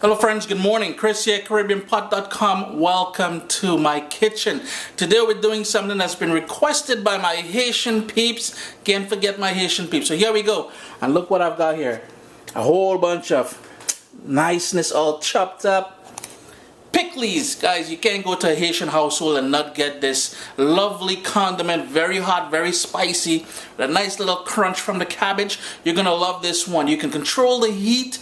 Hello friends, good morning. Chris here, CaribbeanPot.com. Welcome to my kitchen. Today we're doing something that's been requested by my Haitian peeps. Can't forget my Haitian peeps. So here we go. And look what I've got here. A whole bunch of niceness all chopped up. Picklese. Guys, you can't go to a Haitian household and not get this lovely condiment. Very hot, very spicy. With a nice little crunch from the cabbage. You're going to love this one. You can control the heat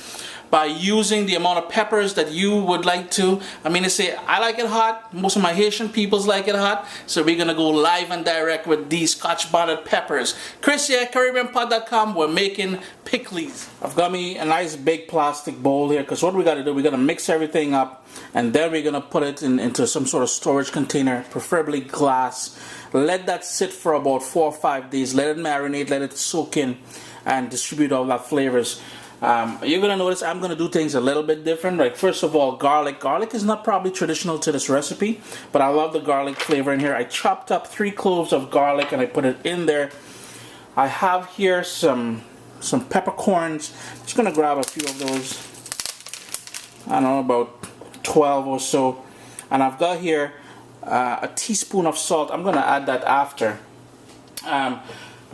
by using the amount of peppers that you would like to. I mean, they say I like it hot. Most of my Haitian peoples like it hot. So we're gonna go live and direct with these scotch bonnet peppers. Chris here, CaribbeanPot.com. We're making Picklese. I've got me a nice big plastic bowl here because what we gotta do, we're gonna mix everything up and then we're gonna put it into some sort of storage container, preferably glass. Let that sit for about 4 or 5 days. Let it marinate, let it soak in and distribute all that flavors. You're gonna notice I'm gonna do things a little bit different. Like first of all, garlic. Garlic is not probably traditional to this recipe, but I love the garlic flavor in here. I chopped up 3 cloves of garlic and I put it in there. I have here some peppercorns. Just gonna grab a few of those. I don't know, about 12 or so. And I've got here a teaspoon of salt. I'm gonna add that after.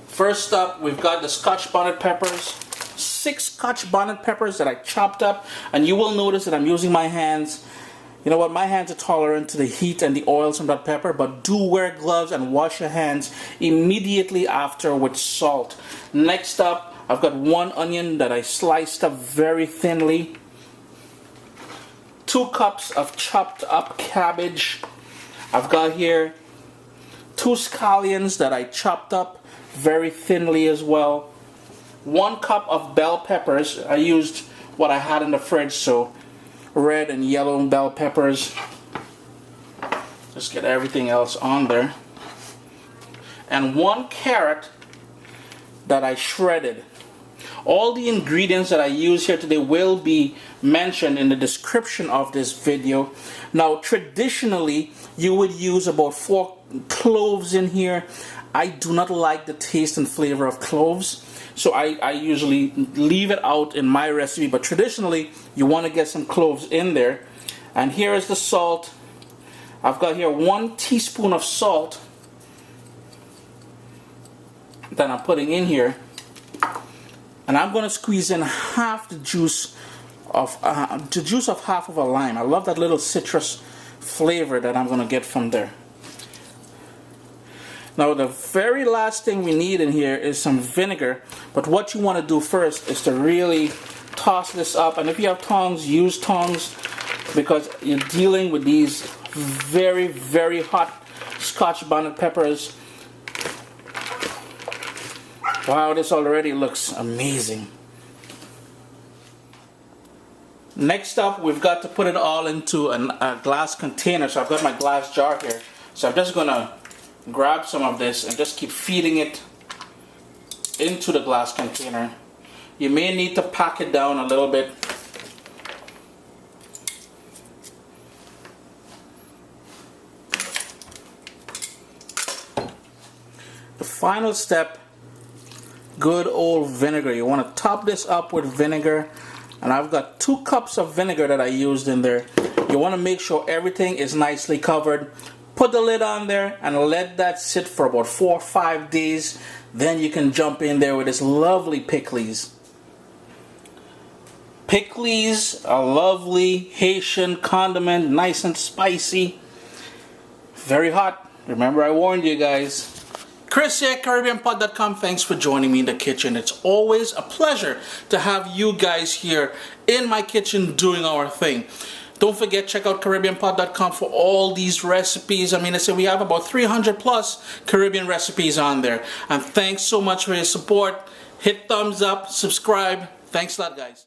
First up, we've got the scotch bonnet peppers. 6 scotch bonnet peppers that I chopped up, and you will notice that I'm using my hands. You know what, my hands are tolerant to the heat and the oils from that pepper, but do wear gloves and wash your hands immediately after with salt. Next up, I've got 1 onion that I sliced up very thinly, 2 cups of chopped up cabbage. I've got here 2 scallions that I chopped up very thinly as well. 1 cup of bell peppers. I used what I had in the fridge, so red and yellow bell peppers. Just get everything else on there. And 1 carrot that I shredded. All the ingredients that I use here today will be mentioned in the description of this video. Now, traditionally, you would use about 4 cloves in here. I do not like the taste and flavor of cloves, so I usually leave it out in my recipe, but traditionally you want to get some cloves in there. And here is the salt. I've got here 1 teaspoon of salt that I'm putting in here, and I'm going to squeeze in half the juice of half of a lime. I love that little citrus flavor that I'm going to get from there. Now the very last thing we need in here is some vinegar, but what you want to do first is to really toss this up, and if you have tongs, use tongs because you're dealing with these very, very hot scotch bonnet peppers. Wow, this already looks amazing. Next up, we've got to put it all into a glass container, so I've got my glass jar here, so I'm just going to grab some of this and just keep feeding it into the glass container. You may need to pack it down a little bit. The final step, good old vinegar. You want to top this up with vinegar, and I've got 2 cups of vinegar that I used in there. You want to make sure everything is nicely covered. Put the lid on there and let that sit for about 4 or 5 days. Then you can jump in there with this lovely Picklese. Picklese, a lovely Haitian condiment, nice and spicy. Very hot. Remember, I warned you guys. Chris here, CaribbeanPot.com. Thanks for joining me in the kitchen. It's always a pleasure to have you guys here in my kitchen doing our thing. Don't forget, check out CaribbeanPot.com for all these recipes. I mean, I say we have about 300 plus Caribbean recipes on there. And thanks so much for your support. Hit thumbs up, subscribe. Thanks a lot, guys.